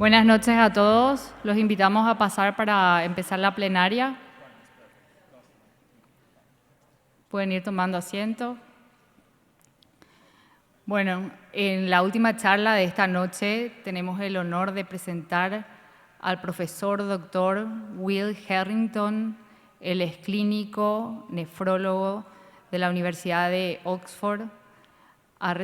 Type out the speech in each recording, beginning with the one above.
Buenas noches a todos. Los invitamos a pasar para empezar la plenaria. Pueden ir tomando asiento. Bueno, en la última charla de esta noche tenemos el honor de presentar al profesor doctor Will Herrington. Él es clínico, nefrólogo de la Universidad de Oxford. Ha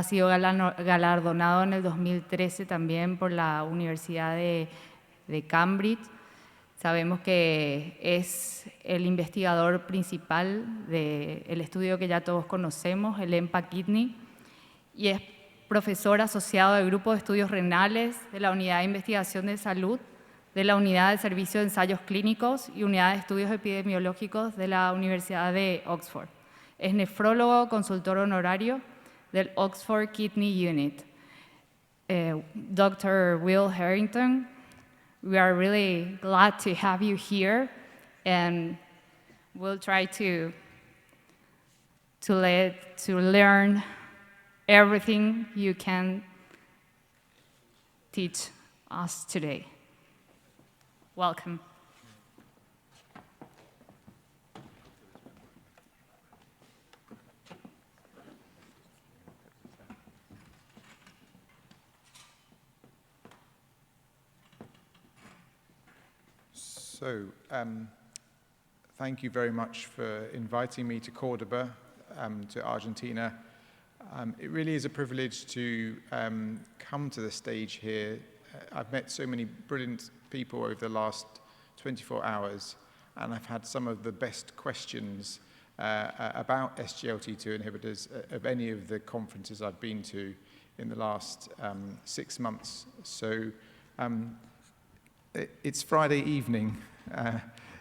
sido galardonado en el 2013 también por la Universidad de Cambridge. Sabemos que es el investigador principal del estudio que ya todos conocemos, el EMPA-Kidney, y es profesor asociado del Grupo de Estudios Renales de la Unidad de Investigación de Salud, de la Unidad de Servicio de Ensayos Clínicos y Unidad de Estudios Epidemiológicos de la Universidad de Oxford. Es nefrólogo, consultor honorario del Oxford Kidney Unit. Dr. Will Herrington, we are really glad to have you here, and we'll try to learn everything you can teach us today. Welcome. So, thank you very much for inviting me to Cordoba, to Argentina. It really is a privilege to come to the stage here. I've met so many brilliant people over the last 24 hours, and I've had some of the best questions about SGLT2 inhibitors of any of the conferences I've been to in the last 6 months. So, it's Friday evening.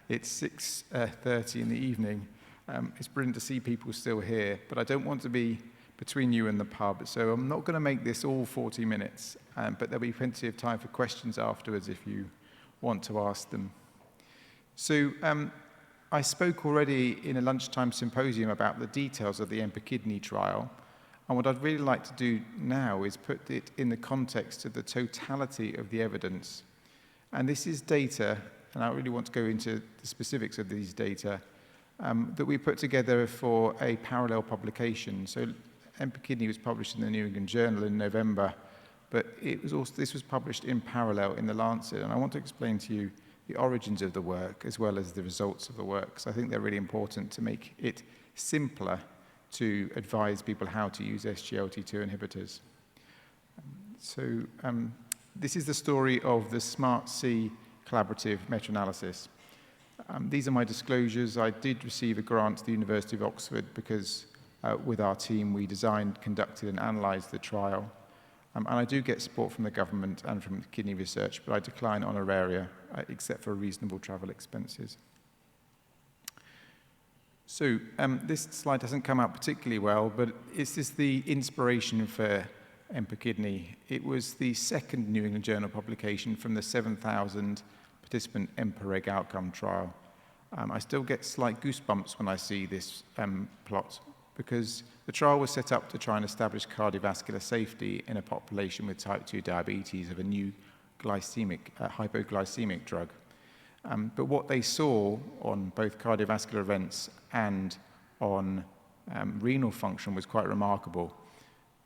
It's 6:30 in the evening. It's brilliant to see people still here, but I don't want to be between you and the pub, so I'm not going to make this all 40 minutes, but there'll be plenty of time for questions afterwards if you want to ask them. So I spoke already in a lunchtime symposium about the details of the EMPA-Kidney trial, and what I'd really like to do now is put it in the context of the totality of the evidence. And this is data, and I really want to go into the specifics of these data, that we put together for a parallel publication. So EMPA-Kidney was published in the New England Journal in November, but this was published in parallel in the Lancet, and I want to explain to you the origins of the work as well as the results of the work, because I think they're really important to make it simpler to advise people how to use SGLT2 inhibitors. This is the story of the SMART-C collaborative meta-analysis. These are my disclosures. I did receive a grant to the University of Oxford because with our team we designed, conducted and analysed the trial. And I do get support from the government and from kidney research, but I decline honoraria except for reasonable travel expenses. So this slide doesn't come out particularly well, but this is the inspiration for EMPA-Kidney. It was the second New England Journal publication from the 7,000 participant EMPA-REG outcome trial. I still get slight goosebumps when I see this plot because the trial was set up to try and establish cardiovascular safety in a population with type 2 diabetes of a new hypoglycemic drug. But what they saw on both cardiovascular events and on renal function was quite remarkable.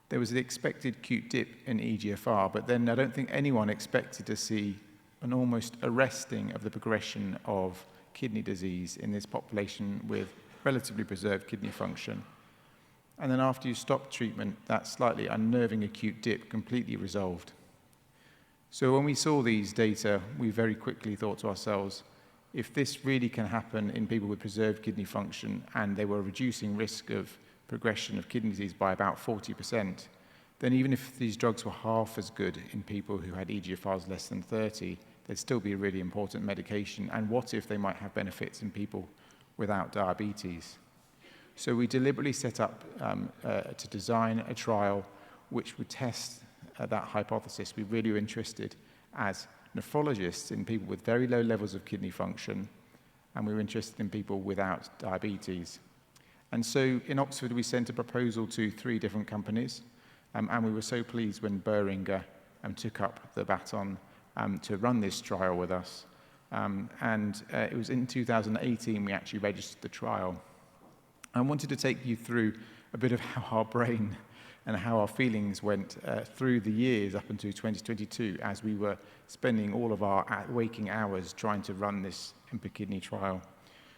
There was the expected acute dip in EGFR, but then I don't think anyone expected to see an almost arresting of the progression of kidney disease in this population with relatively preserved kidney function. And then after you stop treatment, that slightly unnerving acute dip completely resolved. So when we saw these data, we very quickly thought to ourselves, if this really can happen in people with preserved kidney function and they were reducing risk of progression of kidney disease by about 40%, then even if these drugs were half as good in people who had EGFRs less than 30, they'd still be a really important medication. And what if they might have benefits in people without diabetes? So we deliberately set up to design a trial which would test that hypothesis. We really were interested as nephrologists in people with very low levels of kidney function, and we were interested in people without diabetes. And so in Oxford, we sent a proposal to 3 different companies, and we were so pleased when Boehringer took up the baton to run this trial with us. It was in 2018 we actually registered the trial. I wanted to take you through a bit of how our brain and how our feelings went through the years up until 2022 as we were spending all of our waking hours trying to run this EMPA-KIDNEY trial.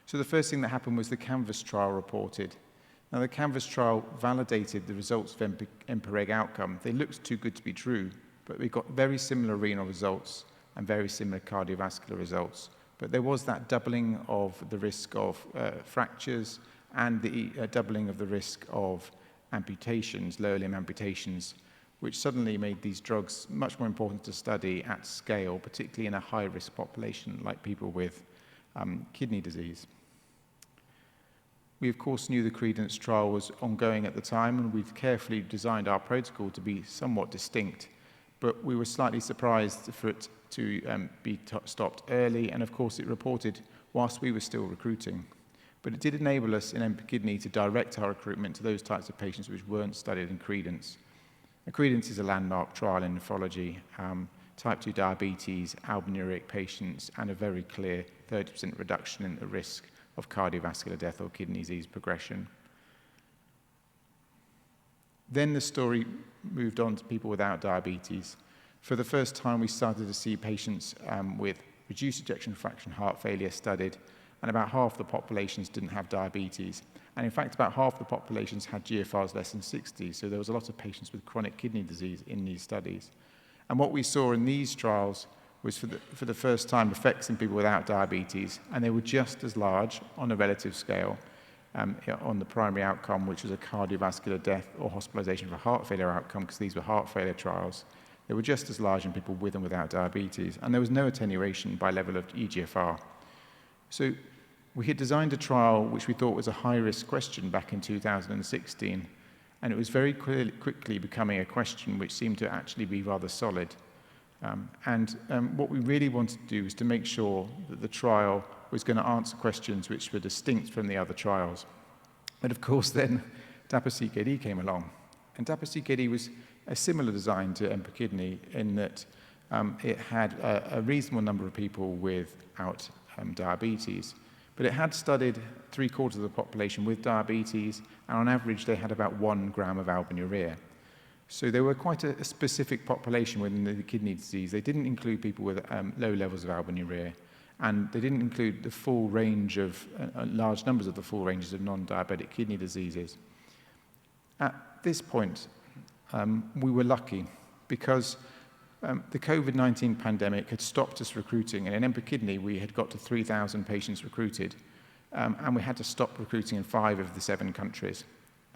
So the first thing that happened was the CANVAS trial reported. Now the CANVAS trial validated the results of EMPA-REG outcome. They looked too good to be true, but we got very similar renal results and very similar cardiovascular results. But there was that doubling of the risk of fractures and the doubling of the risk of amputations, lower limb amputations, which suddenly made these drugs much more important to study at scale, particularly in a high-risk population like people with kidney disease. We, of course, knew the CREDENCE trial was ongoing at the time, and we'd carefully designed our protocol to be somewhat distinct, but we were slightly surprised for it to be stopped early, and of course it reported whilst we were still recruiting. But it did enable us in EMPA-KIDNEY to direct our recruitment to those types of patients which weren't studied in CREDENCE. CREDENCE is a landmark trial in nephrology, type 2 diabetes, albuminuric patients, and a very clear 30% reduction in the risk of cardiovascular death or kidney disease progression. Then the story moved on to people without diabetes. For the first time, we started to see patients with reduced ejection fraction heart failure studied, and about half the populations didn't have diabetes. And in fact, about half the populations had GFRs less than 60, so there was a lot of patients with chronic kidney disease in these studies. And what we saw in these trials was for the first time effects in people without diabetes, and they were just as large on a relative scale on the primary outcome, which was a cardiovascular death or hospitalization for heart failure outcome, because these were heart failure trials. They were just as large in people with and without diabetes, and there was no attenuation by level of eGFR. So we had designed a trial which we thought was a high-risk question back in 2016, and it was very quickly becoming a question which seemed to actually be rather solid. What we really wanted to do was to make sure that the trial was going to answer questions which were distinct from the other trials. But of course then DAPA-CKD came along, and DAPA-CKD was a similar design to EMPA-KIDNEY in that it had a reasonable number of people without diabetes, but it had studied 3/4 of the population with diabetes, and on average they had about 1 gram of albuminuria. So they were quite a specific population within the kidney disease. They didn't include people with low levels of albuminuria, and they didn't include the full range of, large numbers of the full ranges of non-diabetic kidney diseases. At this point, we were lucky because the COVID-19 pandemic had stopped us recruiting, and in EMPA-KIDNEY we had got to 3,000 patients recruited, and we had to stop recruiting in 5 of the 7 countries.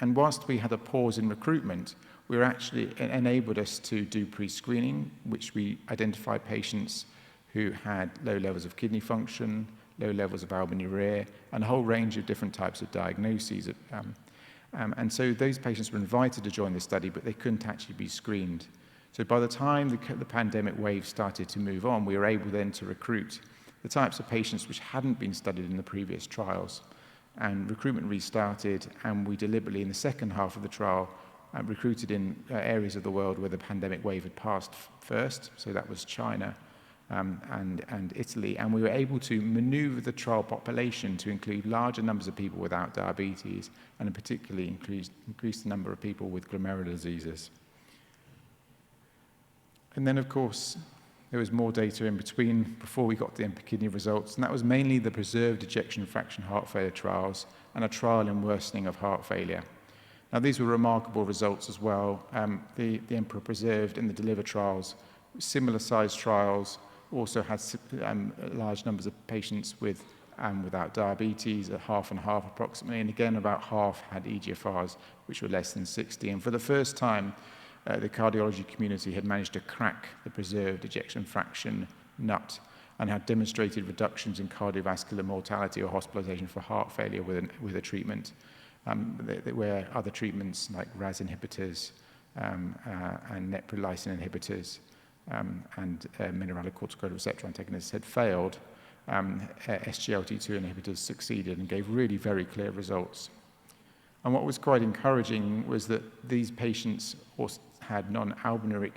And whilst we had a pause in recruitment, we were actually enabled us to do pre-screening, which we identified patients who had low levels of kidney function, low levels of albuminuria, and a whole range of different types of diagnoses. And so those patients were invited to join the study, but they couldn't actually be screened. So by the time the pandemic wave started to move on, we were able then to recruit the types of patients which hadn't been studied in the previous trials. And recruitment restarted, and we deliberately, in the second half of the trial, recruited in areas of the world where the pandemic wave had passed first, so that was China and Italy, and we were able to maneuver the trial population to include larger numbers of people without diabetes, and particularly increase the number of people with glomerular diseases. And then, of course, there was more data in between before we got the EMPA-KIDNEY results, and that was mainly the preserved ejection fraction heart failure trials and a trial in worsening of heart failure. Now, these were remarkable results as well. The EMPA preserved and the DELIVER trials, similar sized trials, also had large numbers of patients with without diabetes, half and half approximately, and again about half had eGFRs which were less than 60. And for the first time, the cardiology community had managed to crack the preserved ejection fraction nut and had demonstrated reductions in cardiovascular mortality or hospitalization for heart failure with a treatment, where other treatments like RAS inhibitors and neprilysin inhibitors and mineralocorticoid receptor antagonists had failed, SGLT2 inhibitors succeeded and gave really very clear results. And what was quite encouraging was that these patients also had non-albinuric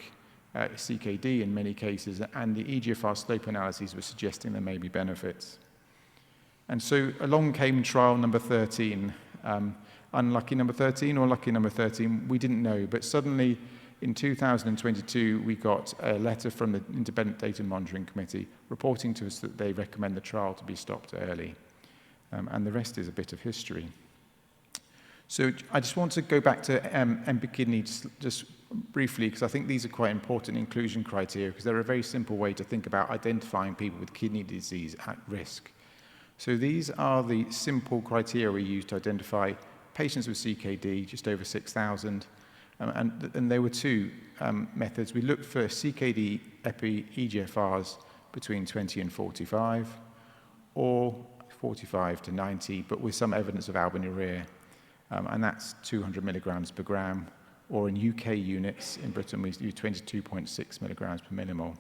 CKD in many cases, and the EGFR slope analyses were suggesting there may be benefits. And so along came trial number 13. Unlucky number 13 or lucky number 13, we didn't know, but suddenly in 2022, we got a letter from the Independent Data Monitoring Committee reporting to us that they recommend the trial to be stopped early. And the rest is a bit of history. So I just want to go back to EMPA-Kidney just briefly, because I think these are quite important inclusion criteria, because they're a very simple way to think about identifying people with kidney disease at risk. So these are the simple criteria we use to identify patients with CKD, just over 6,000. And there were two methods. We looked for CKD epi-EGFRs between 20 and 45, or 45 to 90, but with some evidence of albuminuria. And that's 200 milligrams per gram, or in UK units, in Britain we use 22.6 milligrams per millimole.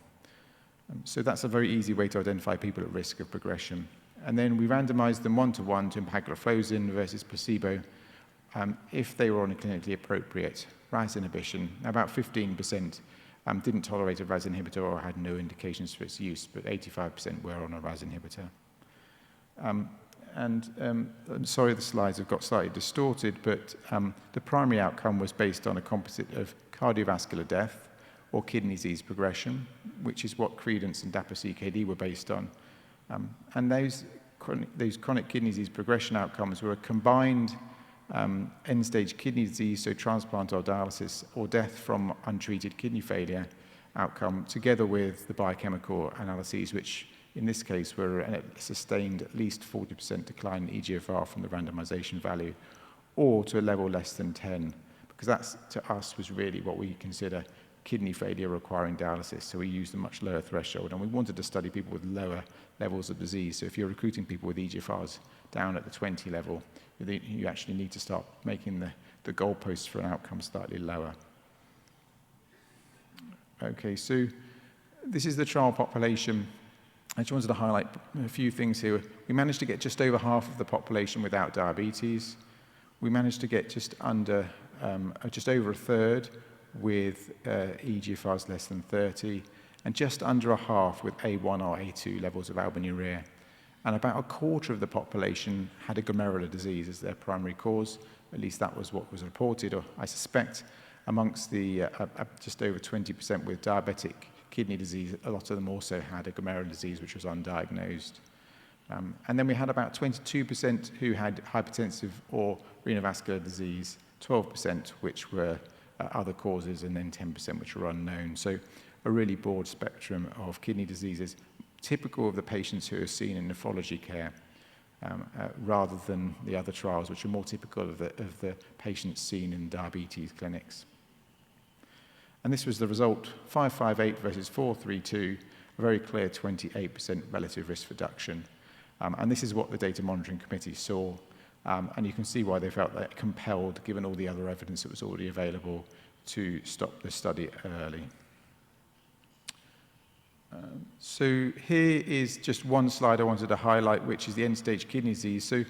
So that's a very easy way to identify people at risk of progression. And then we randomized them 1-to-1 to empagliflozin versus placebo if they were on a clinically appropriate RAS inhibition. About 15% didn't tolerate a RAS inhibitor or had no indications for its use, but 85% were on a RAS inhibitor. I'm sorry the slides have got slightly distorted, but the primary outcome was based on a composite of cardiovascular death or kidney disease progression, which is what Credence and DAPA-CKD were based on. And those chronic kidney disease progression outcomes were a combined end-stage kidney disease, so transplant or dialysis, or death from untreated kidney failure outcome, together with the biochemical analyses, which in this case were a sustained at least 40% decline in EGFR from the randomization value, or to a level less than 10, because that's, to us, was really what we consider kidney failure requiring dialysis. So we used a much lower threshold, and we wanted to study people with lower levels of disease. So if you're recruiting people with EGFRs down at the 20 level, you actually need to start making the goalposts for an outcome slightly lower. Okay, so this is the trial population. I just wanted to highlight a few things here. We managed to get just over half of the population without diabetes. We managed to get just over a third with EGFRs less than 30, and just under a half with A1 or A2 levels of albuminuria. And about a quarter of the population had a glomerular disease as their primary cause. At least that was what was reported, or I suspect amongst the just over 20% with diabetic kidney disease, a lot of them also had a glomerular disease which was undiagnosed. And then we had about 22% who had hypertensive or renovascular disease, 12% which were other causes, and then 10% which were unknown. So a really broad spectrum of kidney diseases, typical of the patients who are seen in nephrology care, rather than the other trials, which are more typical of the patients seen in diabetes clinics. And this was the result, 558 versus 432, a very clear 28% relative risk reduction. And this is what the Data Monitoring Committee saw. And you can see why they felt that compelled, given all the other evidence that was already available, to stop the study early. So here is just one slide I wanted to highlight, which is the end-stage kidney disease. So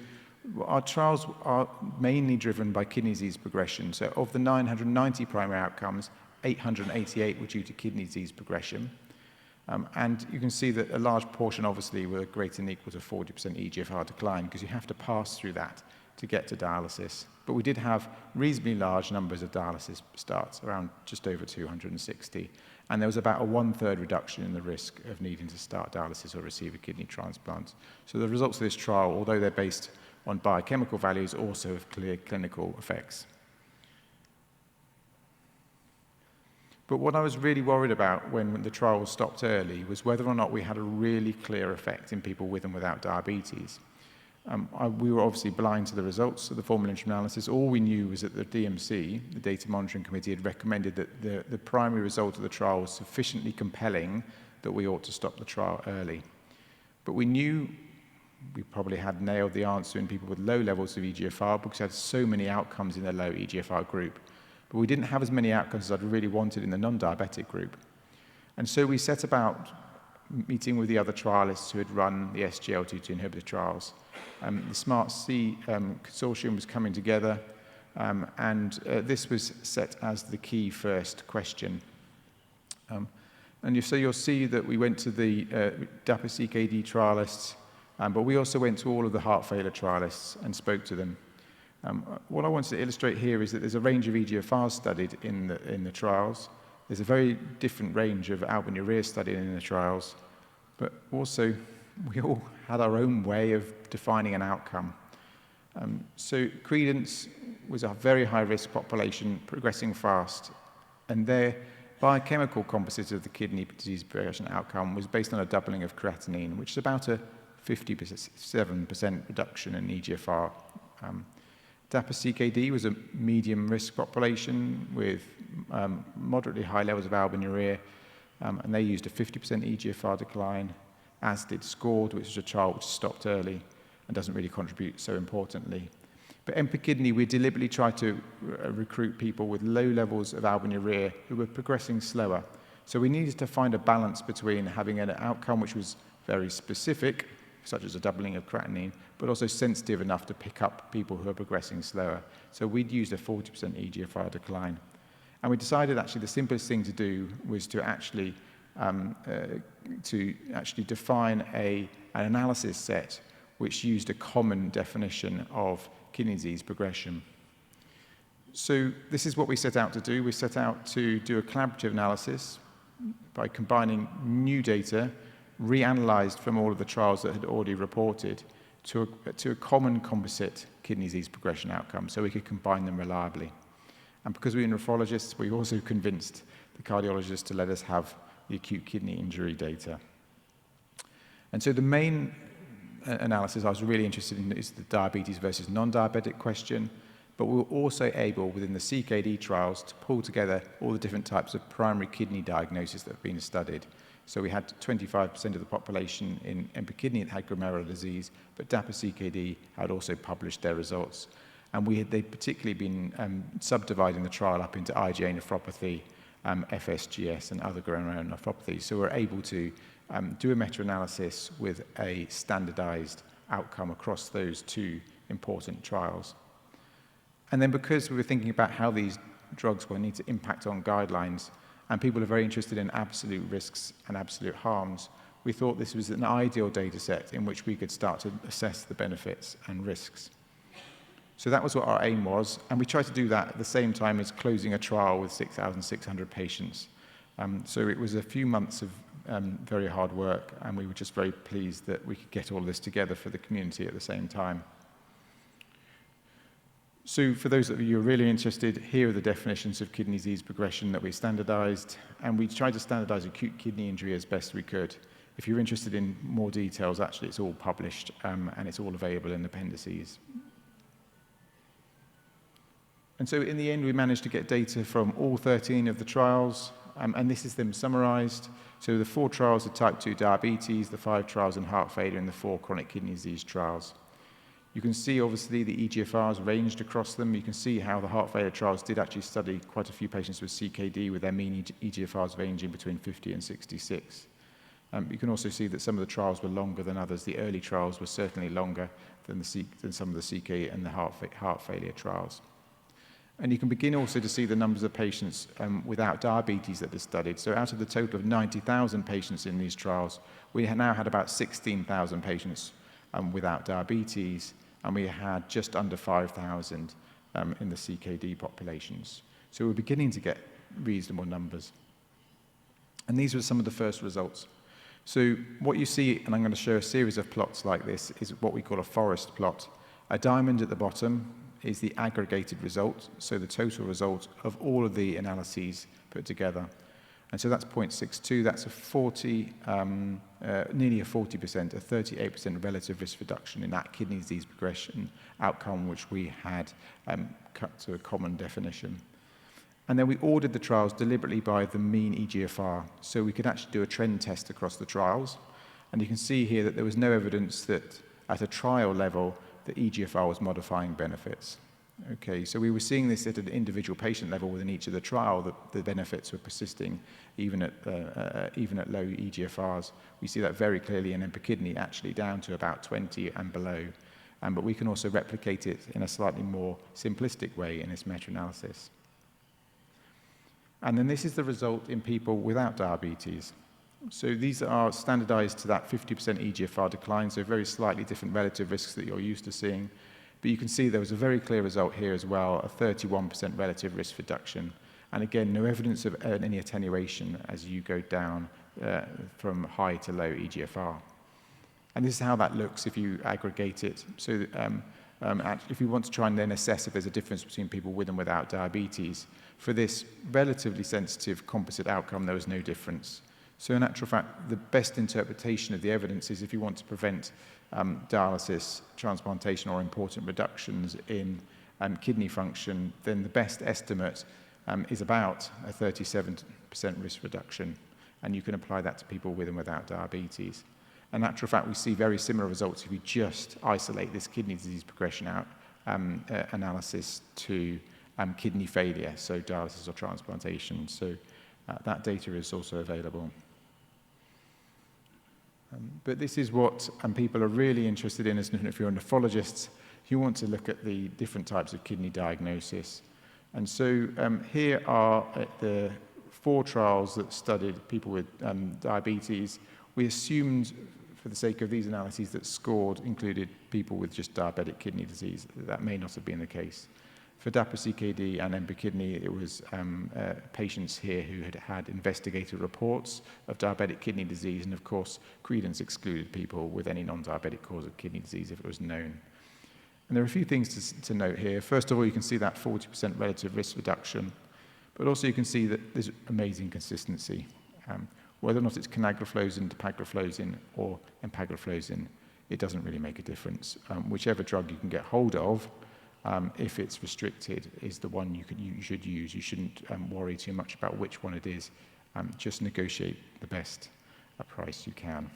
our trials are mainly driven by kidney disease progression. So of the 990 primary outcomes, 888 were due to kidney disease progression. And you can see that a large portion, obviously, were greater than or equal to 40% EGFR decline, because you have to pass through that to get to dialysis. But we did have reasonably large numbers of dialysis starts, around just over 260. And there was about a 1/3 reduction in the risk of needing to start dialysis or receive a kidney transplant. So the results of this trial, although they're based on biochemical values, also have clear clinical effects. But what I was really worried about when the trial was stopped early was whether or not we had a really clear effect in people with and without diabetes. We were obviously blind to the results of the formal interim analysis. All we knew was that the DMC, the Data Monitoring Committee, had recommended that the primary result of the trial was sufficiently compelling that we ought to stop the trial early. But we knew we probably had nailed the answer in people with low levels of EGFR, because we had so many outcomes in the low EGFR group. But we didn't have as many outcomes as I'd really wanted in the non-diabetic group. And so we set about meeting with the other trialists who had run the SGLT2 inhibitor trials. The SMART-C consortium was coming together, and this was set as the key first question. So you'll see that we went to the DAPA-CKD trialists, but we also went to all of the heart failure trialists and spoke to them. What I wanted to illustrate here is that there's a range of eGFRs studied in the trials. There's a very different range of albuminuria studied in the trials, but also we all had our own way of defining an outcome. So Credence was a very high-risk population progressing fast, and their biochemical composite of the kidney disease progression outcome was based on a doubling of creatinine, which is about a 57% reduction in eGFR. DAPA-CKD was a medium-risk population with moderately high levels of albuminuria, and they used a 50% eGFR decline, as did SCORED, which is a trial which stopped early and doesn't really contribute so importantly. But EMPA-KIDNEY, we deliberately tried to recruit people with low levels of albuminuria who were progressing slower. So we needed to find a balance between having an outcome which was very specific, such as a doubling of creatinine, but also sensitive enough to pick up people who are progressing slower. So we'd used a 40% eGFR decline. And we decided actually the simplest thing to do was to actually define an analysis set which used a common definition of kidney disease progression. So this is what we set out to do. We set out to do a collaborative analysis by combining new data, reanalyzed from all of the trials that had already reported, to a common composite kidney disease progression outcome, so we could combine them reliably. And because we were nephrologists, we also convinced the cardiologists to let us have the acute kidney injury data. And so the main analysis I was really interested in is the diabetes versus non-diabetic question, but we were also able, within the CKD trials, to pull together all the different types of primary kidney diagnoses that have been studied. So we had 25% of the population in EMPA-KIDNEY that had glomerular disease, but DAPA-CKD had also published their results. And they'd particularly been subdividing the trial up into IgA nephropathy, FSGS, and other glomerular nephropathies. So we're able to do a meta-analysis with a standardized outcome across those two important trials. And then because we were thinking about how these drugs will need to impact on guidelines, and people are very interested in absolute risks and absolute harms, we thought this was an ideal data set in which we could start to assess the benefits and risks. So that was what our aim was, and we tried to do that at the same time as closing a trial with 6,600 patients. So it was a few months of very hard work, and we were just very pleased that we could get all this together for the community at the same time. So for those of you who are really interested, here are the definitions of kidney disease progression that we standardized, and we tried to standardize acute kidney injury as best we could. If you're interested in more details, actually it's all published, and it's all available in appendices. And so in the end, we managed to get data from all 13 of the trials, and this is them summarized. So the 4 trials of type 2 diabetes, the 5 trials in heart failure, and the 4 chronic kidney disease trials. You can see, obviously, the eGFRs ranged across them. You can see how the heart failure trials did actually study quite a few patients with CKD with their mean eGFRs ranging between 50 and 66. You can also see that some of the trials were longer than others. The early trials were certainly longer than some of the CK and the heart failure trials. And you can begin also to see the numbers of patients without diabetes that are studied. So out of the total of 90,000 patients in these trials, we now had about 16,000 patients without diabetes, and we had just under 5,000 in the CKD populations. So we're beginning to get reasonable numbers. And these were some of the first results. So what you see, and I'm going to show a series of plots like this, is what we call a forest plot. A diamond at the bottom is the aggregated result, so the total result of all of the analyses put together. And so that's 0.62, that's nearly a 40%, a 38% relative risk reduction in that kidney disease progression outcome, which we had cut to a common definition. And then we ordered the trials deliberately by the mean eGFR, so we could actually do a trend test across the trials. And you can see here that there was no evidence that at a trial level, the eGFR was modifying benefits. Okay, so we were seeing this at an individual patient level within each of the trial, that the benefits were persisting even at low eGFRs. We see that very clearly in EMPA-KIDNEY, actually down to about 20 and below. But we can also replicate it in a slightly more simplistic way in this meta-analysis. And then this is the result in people without diabetes. So these are standardized to that 50% eGFR decline, so very slightly different relative risks that you're used to seeing. But you can see there was a very clear result here as well, a 31% relative risk reduction. And again, no evidence of any attenuation as you go down from high to low eGFR. And this is how that looks if you aggregate it. So if you want to try and then assess if there's a difference between people with and without diabetes, for this relatively sensitive composite outcome, there was no difference. So in actual fact, the best interpretation of the evidence is if you want to prevent dialysis, transplantation, or important reductions in kidney function, then the best estimate is about a 37% risk reduction. And you can apply that to people with and without diabetes. In actual fact, we see very similar results if you just isolate this kidney disease progression out analysis to kidney failure, so dialysis or transplantation. So that data is also available. But this is what people are really interested in, if you're a nephrologist, you want to look at the different types of kidney diagnosis. And so here are the 4 trials that studied people with diabetes. We assumed, for the sake of these analyses, that scored included people with just diabetic kidney disease. That may not have been the case. For DAPA-CKD and EMPA-KIDNEY, it was patients here who had had investigator reports of diabetic kidney disease, and of course, credence excluded people with any non-diabetic cause of kidney disease if it was known. And there are a few things to note here. First of all, you can see that 40% relative risk reduction, but also you can see that there's amazing consistency. Whether or not it's canagliflozin, dapagliflozin, or empagliflozin, it doesn't really make a difference. Whichever drug you can get hold of, if it's restricted, is the one you should use. You shouldn't worry too much about which one it is. Just negotiate the best price you can.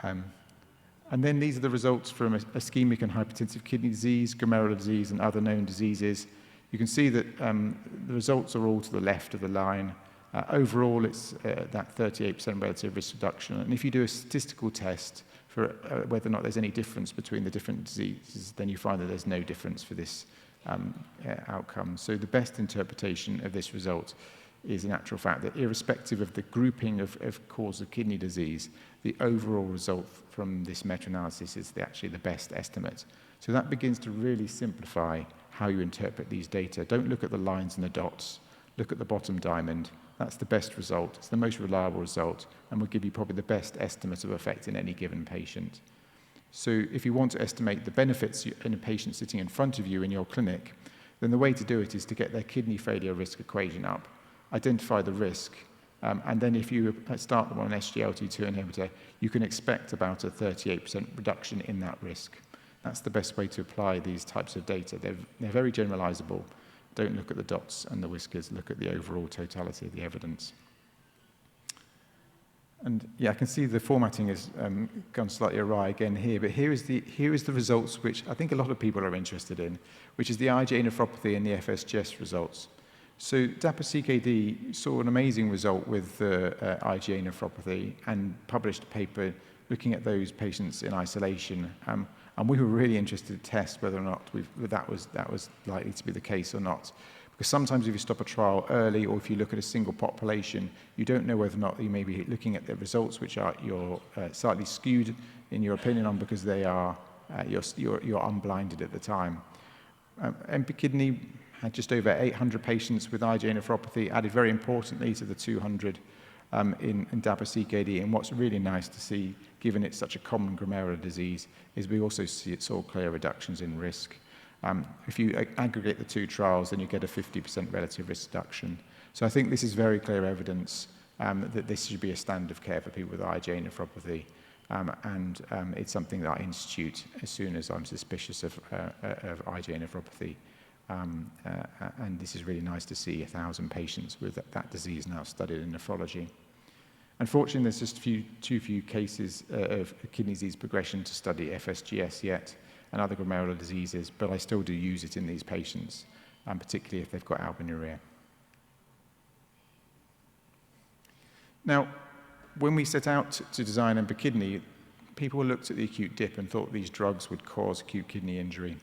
And then these are the results from ischemic and hypertensive kidney disease, glomerular disease, and other known diseases. You can see that the results are all to the left of the line. Overall, it's that 38% relative risk reduction. And if you do a statistical test for whether or not there's any difference between the different diseases, then you find that there's no difference for this outcome. So the best interpretation of this result is, in actual fact, that irrespective of the grouping of cause of kidney disease, the overall result from this meta-analysis is actually the best estimate. So that begins to really simplify how you interpret these data. Don't look at the lines and the dots. Look at the bottom diamond. That's the best result. It's the most reliable result and will give you probably the best estimate of effect in any given patient. So if you want to estimate the benefits in a patient sitting in front of you in your clinic, then the way to do it is to get their kidney failure risk equation up, identify the risk, and then if you start them on an SGLT2 inhibitor, you can expect about a 38% reduction in that risk. That's the best way to apply these types of data. They're very generalizable. Don't look at the dots and the whiskers, look at the overall totality of the evidence. And yeah, I can see the formatting has gone slightly awry again here, but here is the results which I think a lot of people are interested in, which is the IgA nephropathy and the FSGS results. So DAPA-CKD saw an amazing result with IgA nephropathy and published a paper looking at those patients in isolation. And we were really interested to test whether or not that was likely to be the case or not. Because sometimes if you stop a trial early or if you look at a single population, you don't know whether or not you may be looking at the results which are you're slightly skewed in your opinion on because they are you're unblinded at the time. EMPA-KIDNEY had just over 800 patients with IgA nephropathy, added very importantly to the 200 in DAPA-CKD. And what's really nice to see, given it's such a common glomerular disease, is we also saw clear reductions in risk. If you aggregate the 2 trials, then you get a 50% relative risk reduction. So I think this is very clear evidence that this should be a standard of care for people with IgA nephropathy. And it's something that I institute as soon as I'm suspicious of IgA nephropathy. And this is really nice to see 1,000 patients with that disease now studied in nephrology. Unfortunately, there's just too few cases of kidney disease progression to study FSGS yet and other glomerular diseases, but I still do use it in these patients, particularly if they've got albuminuria. Now, when we set out to design EMPA-KIDNEY, people looked at the acute dip and thought these drugs would cause acute kidney injury.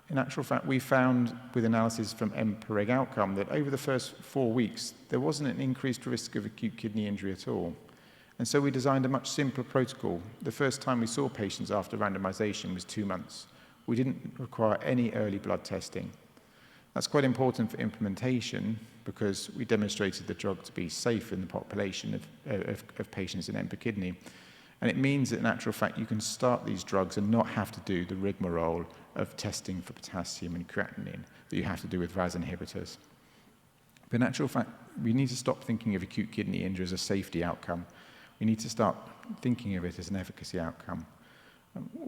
In actual fact, we found with analysis from EMPA-REG outcome that over the first 4 weeks, there wasn't an increased risk of acute kidney injury at all. And so we designed a much simpler protocol. The first time we saw patients after randomization was 2 months. We didn't require any early blood testing. That's quite important for implementation because we demonstrated the drug to be safe in the population of patients in EMPA kidney. And it means that in actual fact you can start these drugs and not have to do the rigmarole of testing for potassium and creatinine that you have to do with RAS inhibitors. But in actual fact, we need to stop thinking of acute kidney injury as a safety outcome. We need to start thinking of it as an efficacy outcome.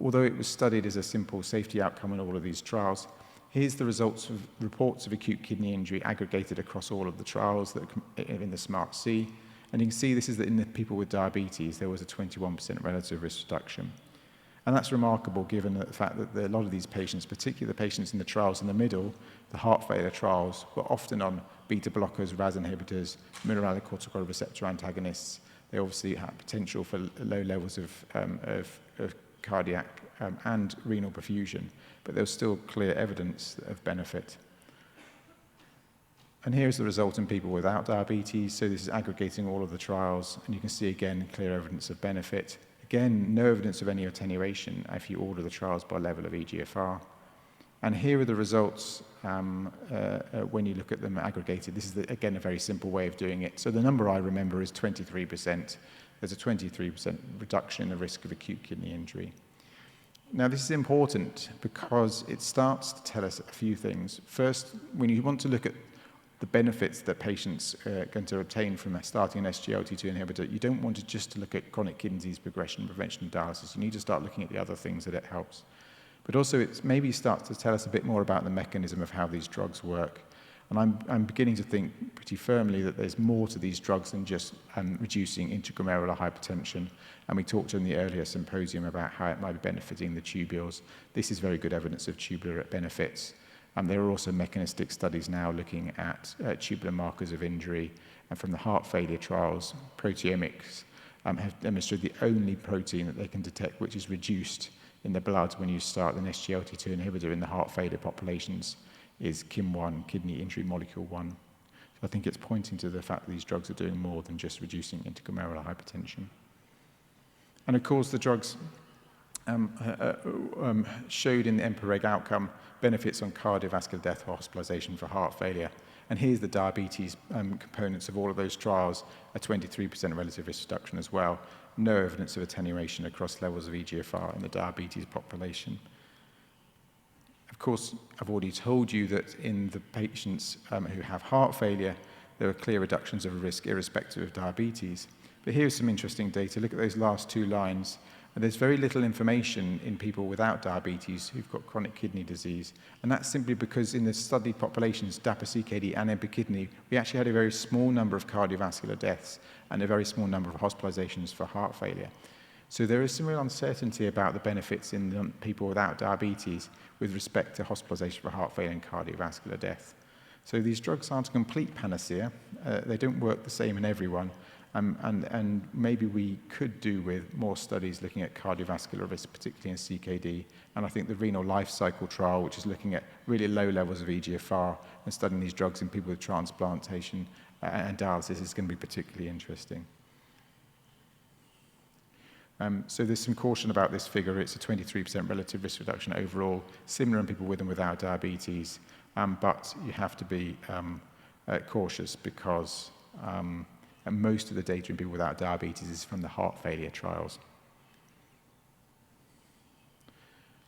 Although it was studied as a simple safety outcome in all of these trials, here's the results of reports of acute kidney injury aggregated across all of the trials that are in the SMART-C. And you can see this is that in the people with diabetes, there was a 21% relative risk reduction. And that's remarkable given the fact that a lot of these patients, particularly the patients in the trials in the middle, the heart failure trials, were often on beta blockers, RAS inhibitors, mineralocorticoid receptor antagonists. They obviously have potential for low levels of cardiac and renal perfusion, but there was still clear evidence of benefit. And here's the result in people without diabetes. So this is aggregating all of the trials, and you can see again clear evidence of benefit. Again, no evidence of any attenuation if you order the trials by level of EGFR. And here are the results when you look at them aggregated. This is, again, a very simple way of doing it. So the number I remember is 23%. There's a 23% reduction in the risk of acute kidney injury. Now, this is important because it starts to tell us a few things. First, when you want to look at the benefits that patients are going to obtain from starting an SGLT2 inhibitor, you don't want to just look at chronic kidney disease progression, prevention, and dialysis. You need to start looking at the other things that it helps. But also, it maybe starts to tell us a bit more about the mechanism of how these drugs work. And I'm beginning to think pretty firmly that there's more to these drugs than just reducing intraglomerular hypertension. And we talked in the earlier symposium about how it might be benefiting the tubules. This is very good evidence of tubular benefits. There are also mechanistic studies now looking at tubular markers of injury. And from the heart failure trials, proteomics have demonstrated the only protein that they can detect which is reduced in the blood when you start an SGLT2 inhibitor in the heart failure populations is KIM1, kidney injury molecule 1. So I think it's pointing to the fact that these drugs are doing more than just reducing intraglomerular hypertension. And of course, the drugs showed in the EMPA-REG outcome benefits on cardiovascular death or hospitalization for heart failure. And here's the diabetes components of all of those trials, a 23% relative risk reduction as well. No evidence of attenuation across levels of EGFR in the diabetes population. Of course, I've already told you that in the patients who have heart failure, there are clear reductions of risk irrespective of diabetes. But here's some interesting data. Look at those last 2 lines. And there's very little information in people without diabetes who've got chronic kidney disease. And that's simply because in the studied populations, DAPA-CKD and EMPA kidney, we actually had a very small number of cardiovascular deaths and a very small number of hospitalizations for heart failure. So there is some real uncertainty about the benefits in people without diabetes with respect to hospitalization for heart failure and cardiovascular death. So these drugs aren't a complete panacea. They don't work the same in everyone. And maybe we could do with more studies looking at cardiovascular risk, particularly in CKD. And I think the renal life cycle trial, which is looking at really low levels of EGFR and studying these drugs in people with transplantation and dialysis, is going to be particularly interesting. So there's some caution about this figure. It's a 23% relative risk reduction overall, similar in people with and without diabetes. But you have to be cautious because and most of the data in people without diabetes is from the heart failure trials.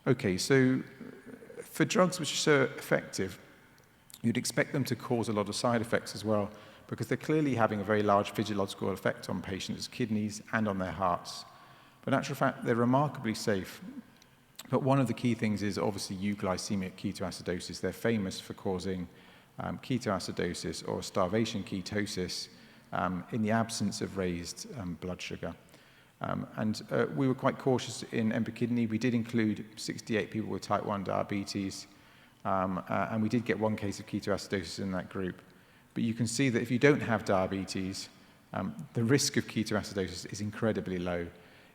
Okay, so for drugs which are so effective, you'd expect them to cause a lot of side effects as well, because they're clearly having a very large physiological effect on patients' kidneys and on their hearts. But in actual fact, they're remarkably safe. But one of the key things is obviously euglycemic ketoacidosis. They're famous for causing ketoacidosis or starvation ketosis in the absence of raised blood sugar. And we were quite cautious in EMPA kidney. We did include 68 people with type 1 diabetes, and we did get 1 case of ketoacidosis in that group. But you can see that if you don't have diabetes, the risk of ketoacidosis is incredibly low.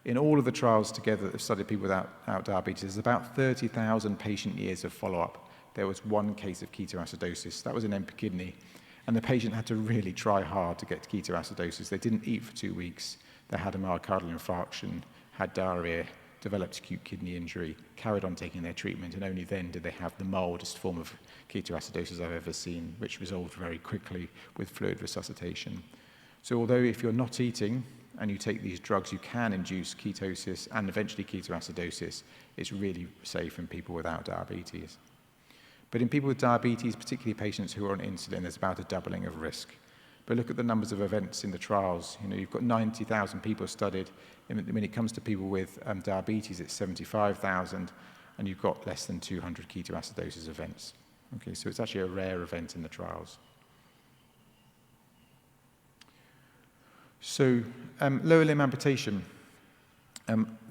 In all of the trials together that have studied people without diabetes, there's about 30,000 patient years of follow-up. there was one case of ketoacidosis. That was an empty kidney. And the patient had to really try hard to get to ketoacidosis. They didn't eat for 2 weeks. They had a myocardial infarction, had diarrhea, developed acute kidney injury, carried on taking their treatment, and only then did they have the mildest form of ketoacidosis I've ever seen, which resolved very quickly with fluid resuscitation. So although if you're not eating and you take these drugs, you can induce ketosis and eventually ketoacidosis, it's really safe in people without diabetes. But in people with diabetes, particularly patients who are on insulin, there's about a doubling of risk. But look at the numbers of events in the trials. You've got 90,000 people studied. When it comes to people with diabetes, it's 75,000, and you've got less than 200 ketoacidosis events. Okay, so it's actually a rare event in the trials. So lower limb amputation.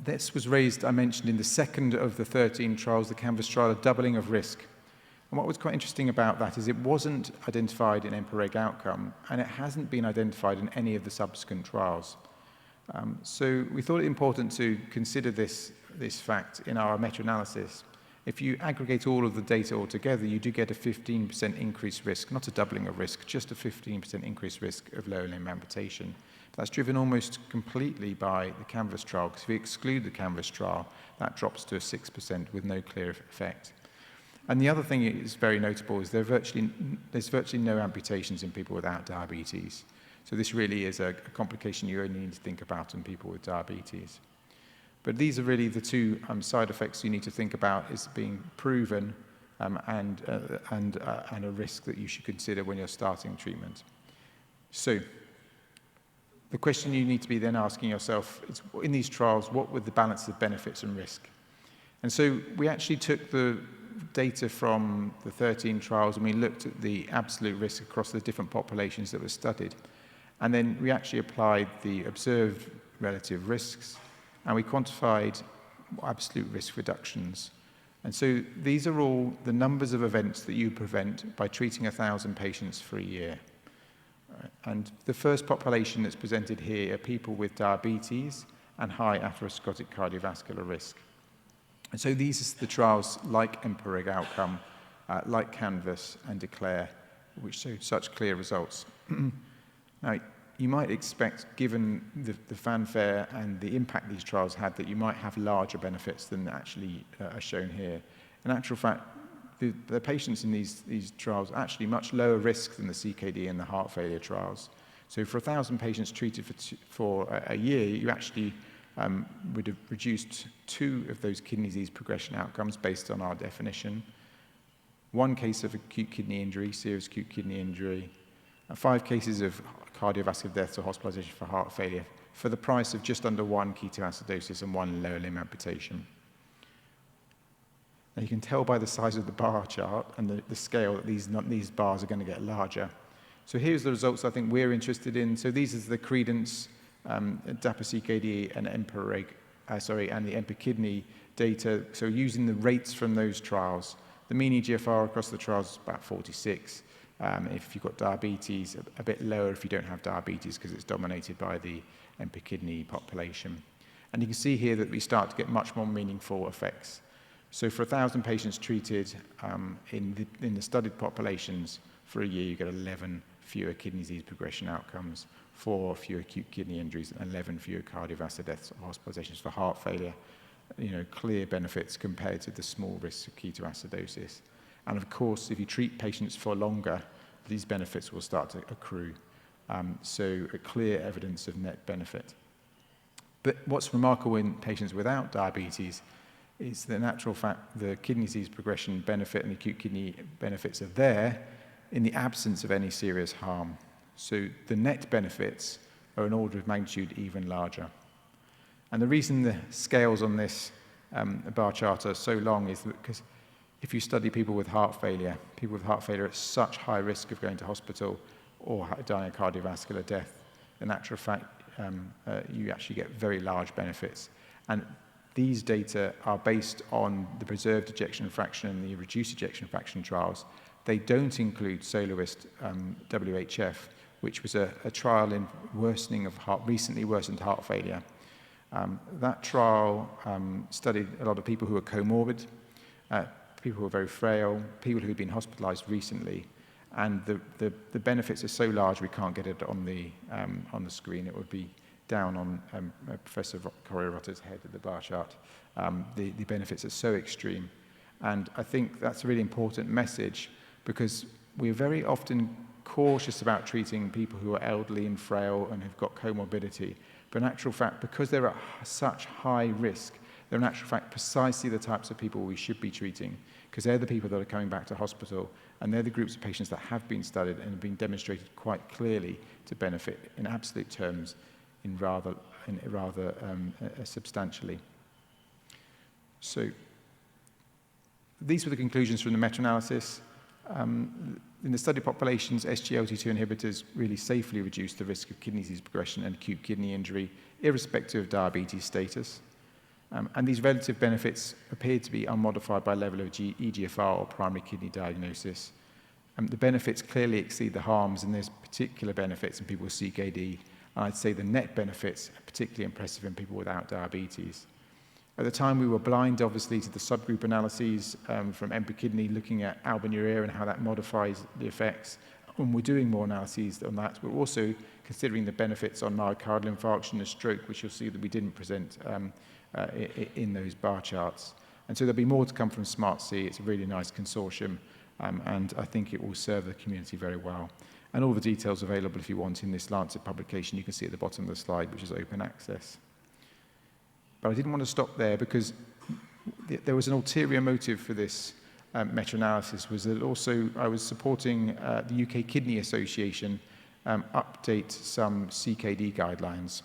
This was raised, I mentioned, in the second of the 13 trials, the Canvas trial, a doubling of risk. And what was quite interesting about that is it wasn't identified in EMPA-REG outcome, and it hasn't been identified in any of the subsequent trials. So we thought it important to consider this fact in our meta-analysis. If you aggregate all of the data altogether, you do get a 15% increased risk, not a doubling of risk, just a 15% increased risk of lower limb amputation. That's driven almost completely by the Canvas trial, because if we exclude the Canvas trial, that drops to a 6% with no clear effect. And the other thing is very notable is there's virtually no amputations in people without diabetes. So this really is a complication you only need to think about in people with diabetes. But these are really the two side effects you need to think about as being proven and a risk that you should consider when you're starting treatment. So the question you need to be then asking yourself is, in these trials, what were the balance of benefits and risk? And so we actually took the data from the 13 trials and we looked at the absolute risk across the different populations that were studied. And then we actually applied the observed relative risks and we quantified absolute risk reductions. And so these are all the numbers of events that you prevent by treating 1,000 patients for a year. And the first population that's presented here are people with diabetes and high atherosclerotic cardiovascular risk. And so these are the trials like EMPA-REG outcome, like Canvas and Declare, which show such clear results. Now, you might expect, given the fanfare and the impact these trials had, that you might have larger benefits than actually are shown here. In actual fact, the patients in these trials are actually much lower risk than the CKD and the heart failure trials. So for 1,000 patients treated for a year, you actually would have reduced 2 of those kidney disease progression outcomes based on our definition. 1 case of acute kidney injury, serious acute kidney injury, 5 cases of cardiovascular death or hospitalization for heart failure for the price of just under 1 ketoacidosis and 1 lower limb amputation. Now you can tell by the size of the bar chart and the scale that these bars are going to get larger. So here's the results I think we're interested in. So these are the Credence, DAPA-CKD and EMPA-REG, and the EMPA-Kidney data. So using the rates from those trials, the mean eGFR across the trials is about 46. If you've got diabetes, a bit lower if you don't have diabetes because it's dominated by the EMPA-Kidney population. And you can see here that we start to get much more meaningful effects. So for 1,000 patients treated in the studied populations for a year, you get 11 fewer kidney disease progression outcomes, 4 fewer acute kidney injuries, and 11 fewer cardiovascular deaths or hospitalizations for heart failure. Clear benefits compared to the small risks of ketoacidosis. And of course, if you treat patients for longer, these benefits will start to accrue. So a clear evidence of net benefit. But what's remarkable in patients without diabetes is that in actual fact, the kidney disease progression benefit and the acute kidney benefits are there in the absence of any serious harm. So the net benefits are an order of magnitude even larger. And the reason the scales on this bar chart are so long is because if you study people with heart failure are at such high risk of going to hospital or dying of cardiovascular death. In actual fact, you actually get very large benefits. And these data are based on the preserved ejection fraction and the reduced ejection fraction trials. They don't include soloist WHF, which was a trial in worsening of recently worsened heart failure. That trial studied a lot of people who were comorbid, people who are very frail, people who've been hospitalized recently, and the benefits are so large we can't get it on the screen. It would be down on Professor Correa's head of the bar chart. The benefits are so extreme. And I think that's a really important message, because we're very often cautious about treating people who are elderly and frail and have got comorbidity. But in actual fact, because they're at such high risk, they're in actual fact precisely the types of people we should be treating, because they're the people that are coming back to hospital, and they're the groups of patients that have been studied and have been demonstrated quite clearly to benefit in absolute terms in rather substantially. So these were the conclusions from the meta-analysis. In the study populations, SGLT2 inhibitors really safely reduced the risk of kidney disease progression and acute kidney injury, irrespective of diabetes status. And these relative benefits appeared to be unmodified by level of EGFR or primary kidney diagnosis. The benefits clearly exceed the harms, and there's particular benefits in people with CKD. And I'd say the net benefits are particularly impressive in people without diabetes. At the time, we were blind, obviously, to the subgroup analyses from EMPA-Kidney, looking at albuminuria and how that modifies the effects. And we're doing more analyses on that. We're also considering the benefits on myocardial infarction and stroke, which you'll see that we didn't present in those bar charts. And so there'll be more to come from SMART-C. It's a really nice consortium, and I think it will serve the community very well. And all the details available, if you want, in this Lancet publication, you can see at the bottom of the slide, which is open access. But I didn't want to stop there, because there was an ulterior motive for this meta-analysis, was that also I was supporting the UK Kidney Association update some CKD guidelines.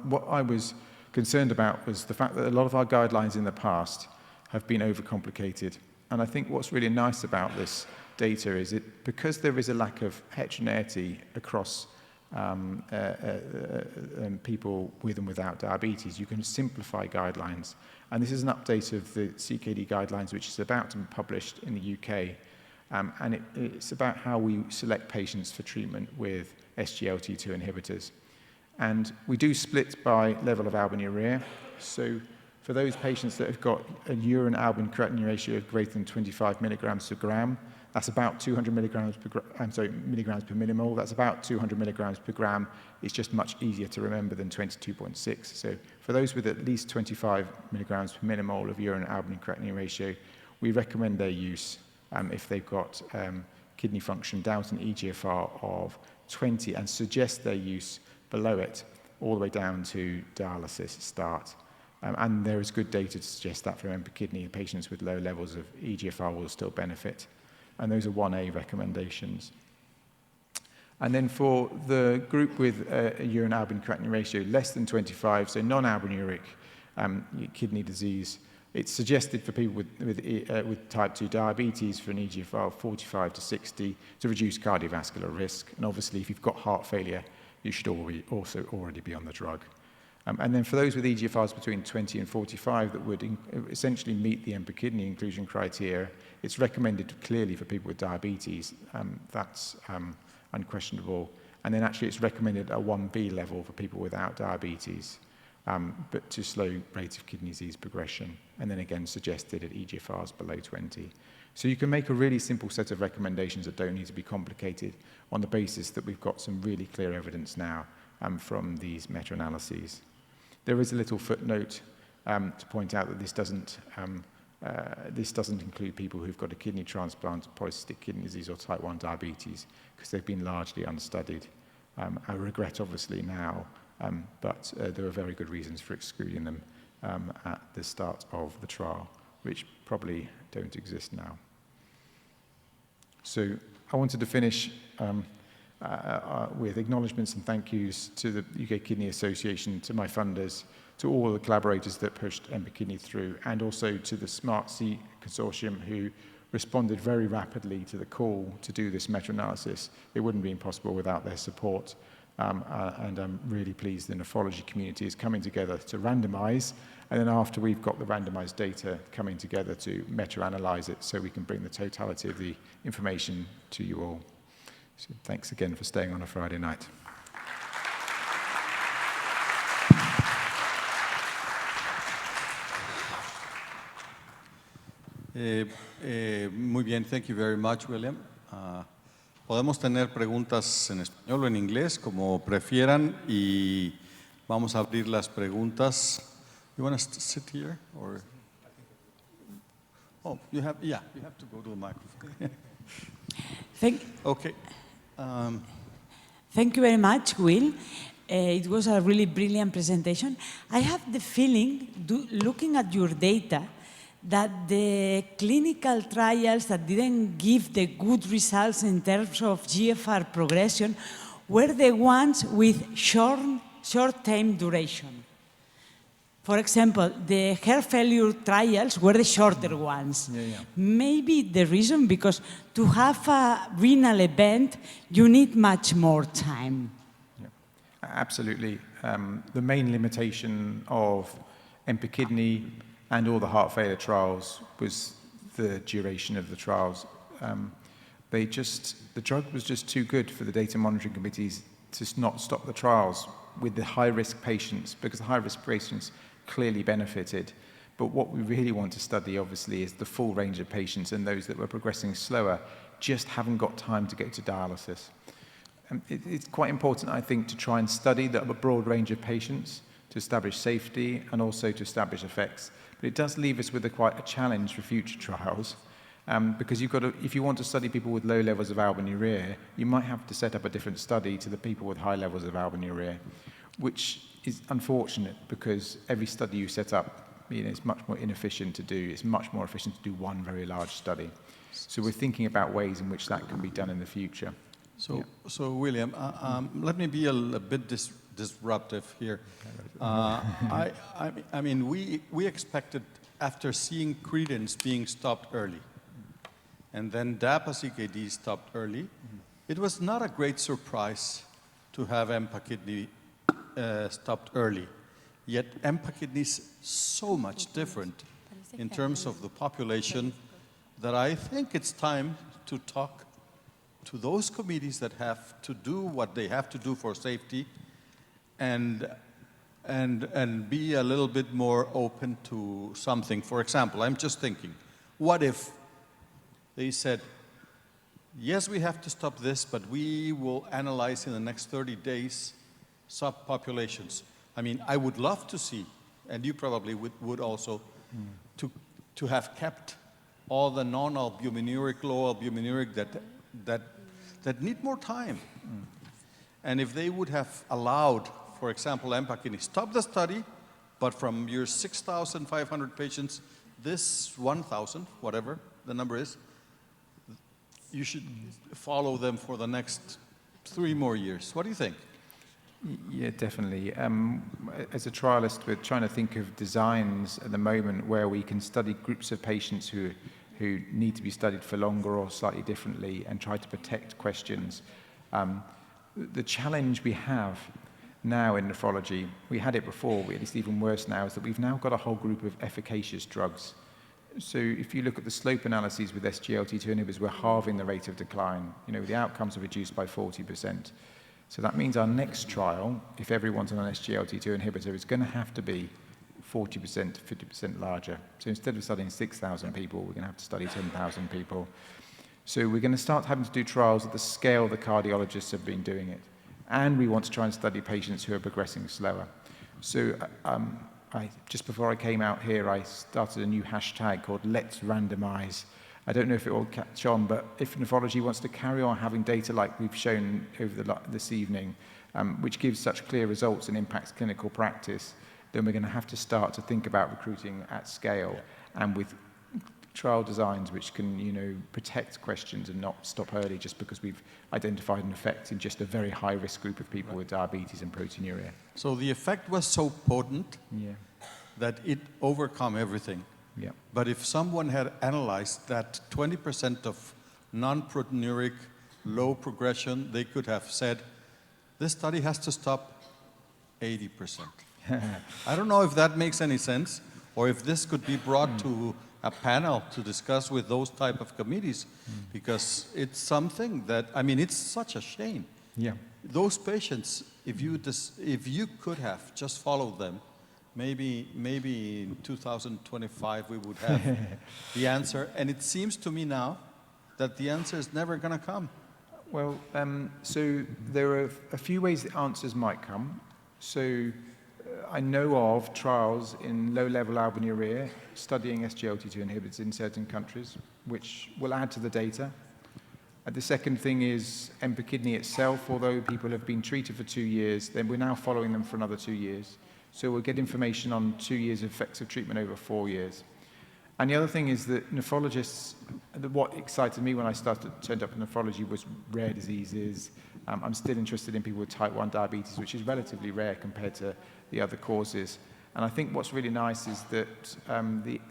What I was concerned about was the fact that a lot of our guidelines in the past have been overcomplicated. And I think what's really nice about this data is that because there is a lack of heterogeneity across people with and without diabetes, you can simplify guidelines. And this is an update of the CKD guidelines, which is about to be published in the UK. And it's about how we select patients for treatment with SGLT2 inhibitors. And we do split by level of albuminuria. So for those patients that have got a urine albumin-creatinine ratio of greater than 25 milligrams per gram, that's about 200 milligrams per milligrams per millimole. That's about 200 milligrams per gram. It's just much easier to remember than 22.6. So for those with at least 25 milligrams per millimole of urine albumin-creatinine ratio, we recommend their use if they've got kidney function down to an EGFR of 20, and suggest their use below it, all the way down to dialysis start. And there is good data to suggest that for EMPA-Kidney, patients with low levels of EGFR will still benefit. And those are 1A recommendations. And then for the group with a urine albumin-creatinine ratio less than 25, so non-albinuric kidney disease, it's suggested for people with type 2 diabetes for an EGFR of 45 to 60 to reduce cardiovascular risk. And obviously, if you've got heart failure, you should already be on the drug. And then for those with EGFRs between 20 and 45 that would essentially meet the EMPA-Kidney inclusion criteria, it's recommended clearly for people with diabetes. That's unquestionable. And then actually it's recommended at a 1B level for people without diabetes, but to slow rate of kidney disease progression. And then again suggested at EGFRs below 20. So you can make a really simple set of recommendations that don't need to be complicated on the basis that we've got some really clear evidence now from these meta-analyses. There is a little footnote to point out that this doesn't include people who've got a kidney transplant, polycystic kidney disease, or type 1 diabetes, because they've been largely unstudied. I regret, obviously, now, but there are very good reasons for excluding them at the start of the trial, which probably don't exist now. So I wanted to finish with acknowledgements and thank yous to the UK Kidney Association, to my funders, to all the collaborators that pushed EMPA-Kidney through, and also to the SMART-C consortium who responded very rapidly to the call to do this meta-analysis. It wouldn't be possible without their support. And I'm really pleased the nephrology community is coming together to randomize, and then after we've got the randomized data, coming together to meta-analyze it so we can bring the totality of the information to you all. So thanks again for staying on a Friday night. Muy bien, thank you very much, William. Podemos tener preguntas en español o en inglés, como prefieran, y vamos a abrir las preguntas. You want to sit here, or? Oh, you have to go to the microphone. Okay. Thank you very much, Will. It was a really brilliant presentation. I have the feeling, looking at your data, that the clinical trials that didn't give the good results in terms of GFR progression were the ones with short-term duration. For example, the heart failure trials were the shorter ones. Maybe the reason, because to have a renal event, you need much more time. Absolutely. The main limitation of EMPA-KIDNEY and all the heart failure trials was the duration of the trials. The drug was just too good for the data monitoring committees to not stop the trials with the high-risk patients, because the high-risk patients clearly benefited. But what we really want to study, obviously, is the full range of patients, and those that were progressing slower just haven't got time to go to dialysis. It's quite important, I think, to try and study a broad range of patients to establish safety and also to establish effects. But it does leave us with quite a challenge for future trials, because if you want to study people with low levels of albuminuria, you might have to set up a different study to the people with high levels of albuminuria, which is unfortunate because every study you set up, it's much more inefficient to do. It's much more efficient to do one very large study. So we're thinking about ways in which that can be done in the future. So William, let me be a bit disruptive here. I mean, we expected, after seeing Credence being stopped early, and then DAPA-CKD stopped early, it was not a great surprise to have EMPA-KIDNEY stopped early. Yet EMPA-KIDNEY is so much different in terms of the population that I think it's time to talk to those committees that have to do what they have to do for safety, and be a little bit more open to something. For example, I'm just thinking, what if they said, yes, we have to stop this, but we will analyze in the next 30 days subpopulations. I mean, I would love to see, and you probably would also, to have kept all the non-albuminuric, low albuminuric that need more time. And if they would have allowed, for example, EMPA-KIDNEY, stop the study, but from your 6,500 patients, this 1,000, whatever the number is, you should follow them for the next 3 more years. What do you think? Yeah, definitely. As a trialist, we're trying to think of designs at the moment where we can study groups of patients who need to be studied for longer or slightly differently and try to protect questions. The challenge we have now in nephrology, we had it before, it's even worse now, is that we've now got a whole group of efficacious drugs. So if you look at the slope analyses with SGLT2 inhibitors, we're halving the rate of decline. The outcomes are reduced by 40%. So that means our next trial, if everyone's on an SGLT2 inhibitor, is going to have to be 40% to 50% larger. So instead of studying 6,000 people, we're going to have to study 10,000 people. So we're going to start having to do trials at the scale the cardiologists have been doing it. And we want to try and study patients who are progressing slower. So just before I came out here, I started a new hashtag called Let's Randomize. I don't know if it will catch on, but if nephrology wants to carry on having data like we've shown over this evening, which gives such clear results and impacts clinical practice, then we're going to have to start to think about recruiting at scale and with trial designs which can, protect questions and not stop early just because we've identified an effect in just a very high-risk group of people with diabetes and proteinuria. So the effect was so potent that it overcome everything. Yeah. But if someone had analyzed that 20% of non-proteinuric, low progression, they could have said, this study has to stop 80%. I don't know if that makes any sense, or if this could be brought to a panel to discuss with those type of committees, because it's something that, it's such a shame. Yeah. Those patients, if you could have just followed them maybe in 2025 we would have the answer. And it seems to me now that the answer is never going to come. Well, so there are a few ways the answers might come. So I know of trials in low-level albuminuria studying SGLT2 inhibitors in certain countries, which will add to the data. The second thing is EMPA-Kidney itself. Although people have been treated for 2 years, then we're now following them for another 2 years. So we'll get information on 2 years of effects of treatment over 4 years. And the other thing is that nephrologists, what excited me when I turned up in nephrology was rare diseases. I'm still interested in people with type 1 diabetes, which is relatively rare compared to the other causes. And I think what's really nice is that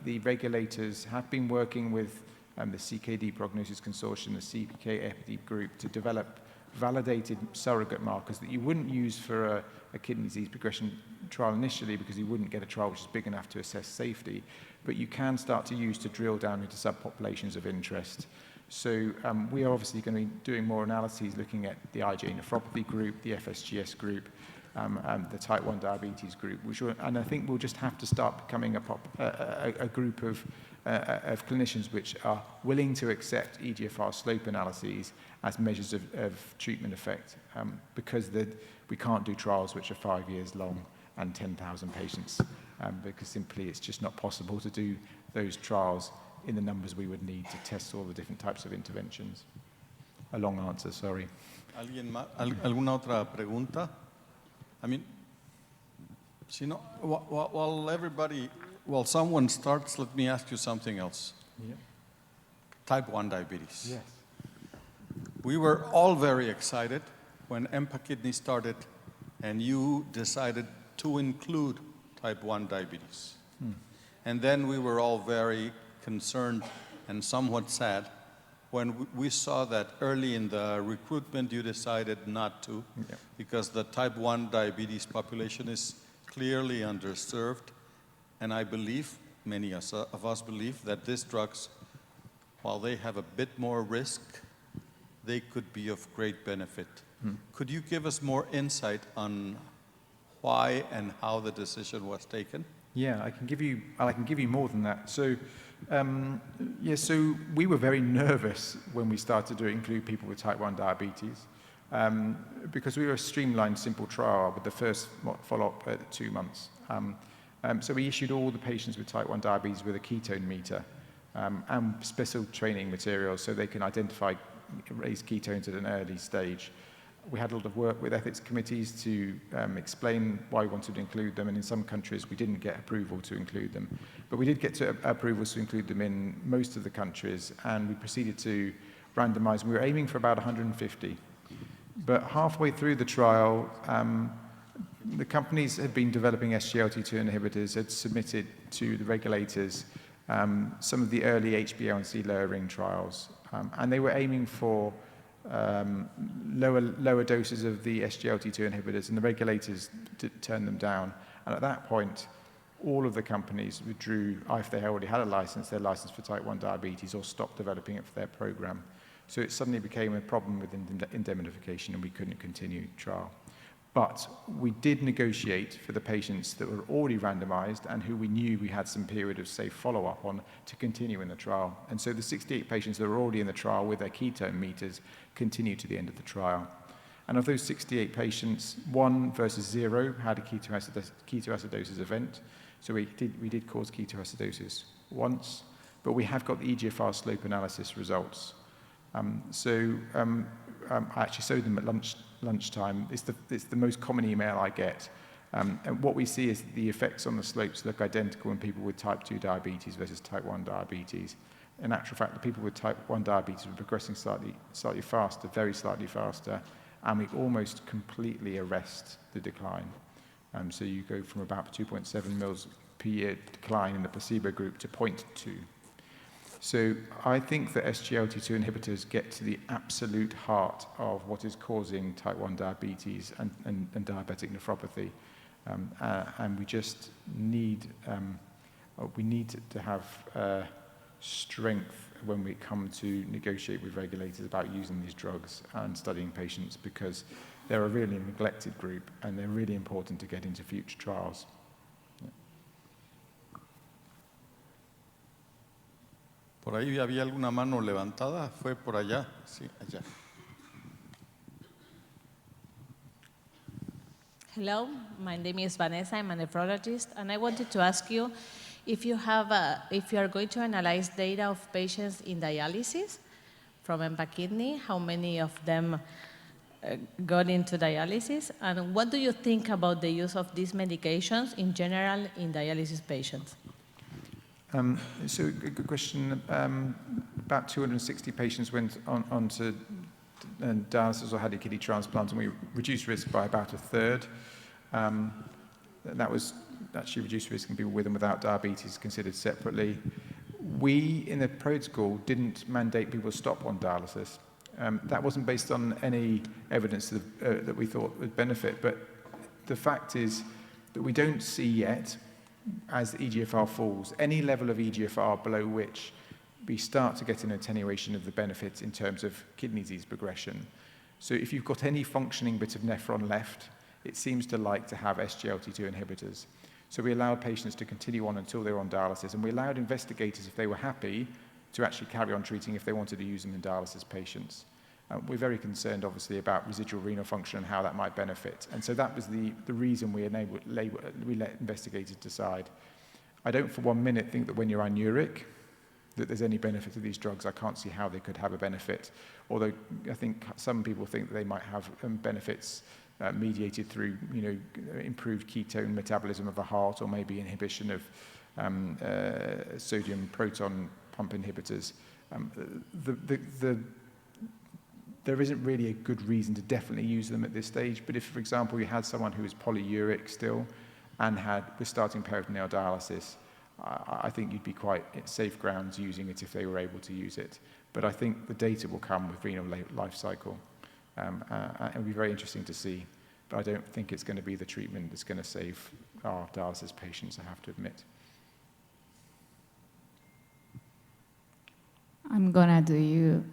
the regulators have been working with the CKD Prognosis Consortium, the CKFD group, to develop validated surrogate markers that you wouldn't use for a kidney disease progression trial initially, because you wouldn't get a trial which is big enough to assess safety, but you can start to use to drill down into subpopulations of interest. So we are obviously going to be doing more analyses looking at the IgA nephropathy group, the FSGS group, the type 1 diabetes group, and I think we'll just have to start becoming a group of clinicians which are willing to accept EGFR slope analyses as measures of treatment effect, because we can't do trials which are 5 years long and 10,000 patients, because simply it's just not possible to do those trials in the numbers we would need to test all the different types of interventions. A long answer, sorry. ¿Alguna otra pregunta? I mean, while someone starts, let me ask you something else. Yeah. Type 1 diabetes. Yes. We were all very excited when EMPA-Kidney started and you decided to include type 1 diabetes. And then we were all very concerned and somewhat sad when we saw that early in the recruitment you decided not to, because the type 1 diabetes population is clearly underserved. And I believe, many of us believe, that these drugs, while they have a bit more risk, they could be of great benefit. Could you give us more insight on why and how the decision was taken? Yeah, I can give you more than that. So, so we were very nervous when we started to include people with type 1 diabetes, because we were a streamlined, simple trial with the first follow-up at 2 months. So we issued all the patients with type 1 diabetes with a ketone meter and special training materials so they can identify raised ketones at an early stage. We had a lot of work with ethics committees to explain why we wanted to include them, and in some countries we didn't get approval to include them. But we did get approvals to include them in most of the countries, and we proceeded to randomize. We were aiming for about 150. But halfway through the trial, the companies had been developing SGLT2 inhibitors, had submitted to the regulators some of the early HbA1c lowering trials, and they were aiming for lower doses of the SGLT2 inhibitors, and the regulators turned them down. And at that point, all of the companies withdrew, if they already had a license, their license for type 1 diabetes, or stopped developing it for their program. So it suddenly became a problem with indemnification, and we couldn't continue trial. But we did negotiate for the patients that were already randomized and who we knew we had some period of safe follow-up on to continue in the trial. And so the 68 patients that were already in the trial with their ketone meters continued to the end of the trial. And of those 68 patients, 1 versus 0 had a ketoacidosis event. So we did cause ketoacidosis once, but we have got the EGFR slope analysis results. I actually showed them at lunchtime. It's the most common email I get. And what we see is the effects on the slopes look identical in people with type 2 diabetes versus type 1 diabetes. In actual fact, the people with type 1 diabetes were progressing slightly faster, very slightly faster, and we almost completely arrest the decline. So you go from about 2.7 mils per year decline in the placebo group to 0.2. So I think that SGLT2 inhibitors get to the absolute heart of what is causing type 1 diabetes and diabetic nephropathy. And we just need, to have strength when we come to negotiate with regulators about using these drugs and studying patients, because they're a really neglected group and they're really important to get into future trials. Yeah. Por ahí había alguna mano levantada, fue por allá, sí, allá. Hello, my name is Vanessa. I'm a nephrologist, and I wanted to ask you if you are going to analyze data of patients in dialysis from EMPA-Kidney, how many of them got into dialysis, and what do you think about the use of these medications in general in dialysis patients? So a good question. About 260 patients went on to dialysis or had a kidney transplant, and we reduced risk by about a third. That was actually reduced risk in people with and without diabetes considered separately. We, in the protocol, didn't mandate people stop on dialysis. That wasn't based on any evidence that we thought would benefit, but the fact is that we don't see yet, as the eGFR falls, any level of eGFR below which we start to get an attenuation of the benefits in terms of kidney disease progression. So if you've got any functioning bit of nephron left, it seems to like to have SGLT2 inhibitors. So we allowed patients to continue on until they were on dialysis, and we allowed investigators, if they were happy, to actually carry on treating if they wanted to use them in dialysis patients. We're very concerned, obviously, about residual renal function and how that might benefit. And so that was the reason we let investigators decide. I don't for 1 minute think that when you're anuric, that there's any benefit to these drugs. I can't see how they could have a benefit. Although I think some people think that they might have benefits mediated through, improved ketone metabolism of the heart, or maybe inhibition of sodium proton pump inhibitors. There isn't really a good reason to definitely use them at this stage, but if, for example, you had someone who was polyuric still and was starting peritoneal dialysis, I think you'd be quite safe grounds using it if they were able to use it. But I think the data will come with renal life cycle. It'll be very interesting to see, but I don't think it's going to be the treatment that's going to save our dialysis patients, I have to admit. I'm gonna do you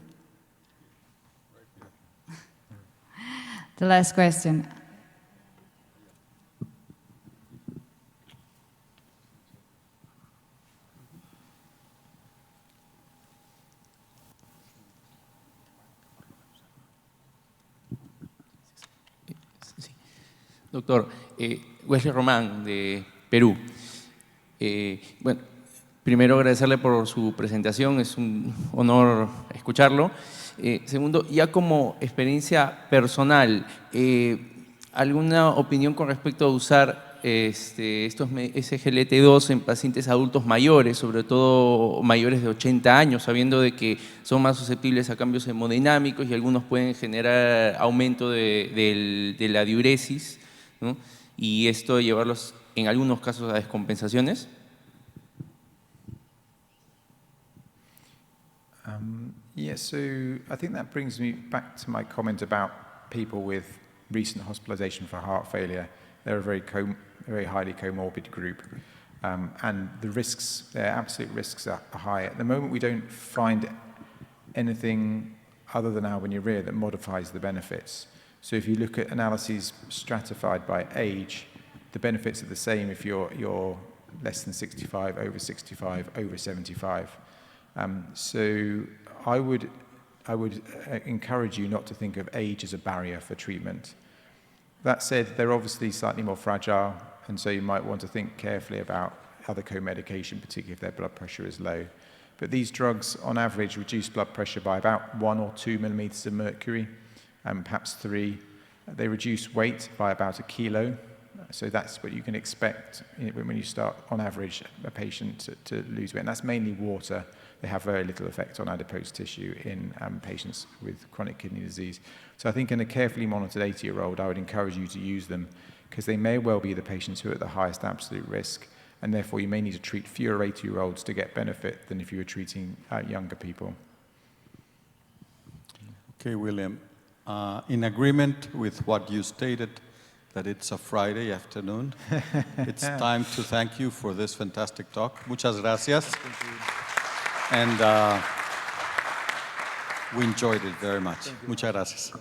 the last question. Doctor, Wesley Román, de Perú. Bueno, primero agradecerle por su presentación, es un honor escucharlo. Segundo, ya como experiencia personal, ¿alguna opinión con respecto a usar estos SGLT2 en pacientes adultos mayores, sobre todo mayores de 80 años, sabiendo de que son más susceptibles a cambios hemodinámicos y algunos pueden generar aumento de la diuresis, ¿no? Y esto llevarlos en algunos casos a descompensaciones? Yeah, so I think that brings me back to my comment about people with recent hospitalization for heart failure. They're a very highly comorbid group, and the risks, their absolute risks are high. At the moment, we don't find anything other than albuminuria that modifies the benefits. So if you look at analyses stratified by age, the benefits are the same if you're less than 65, over 65, over 75. So I would encourage you not to think of age as a barrier for treatment. That said, they're obviously slightly more fragile, and so you might want to think carefully about other co-medication, particularly if their blood pressure is low. But these drugs, on average, reduce blood pressure by about 1 or 2 millimeters of mercury, perhaps 3. They reduce weight by about 1 kilo. So that's what you can expect when you start, on average, a patient to lose weight. And that's mainly water. They have very little effect on adipose tissue in patients with chronic kidney disease. So I think in a carefully monitored 80-year-old, I would encourage you to use them because they may well be the patients who are at the highest absolute risk, and therefore you may need to treat fewer 80-year-olds to get benefit than if you were treating younger people. Okay, William. In agreement with what you stated, that it's a Friday afternoon, it's time to thank you for this fantastic talk. Muchas gracias. And we enjoyed it very much. Muchas gracias.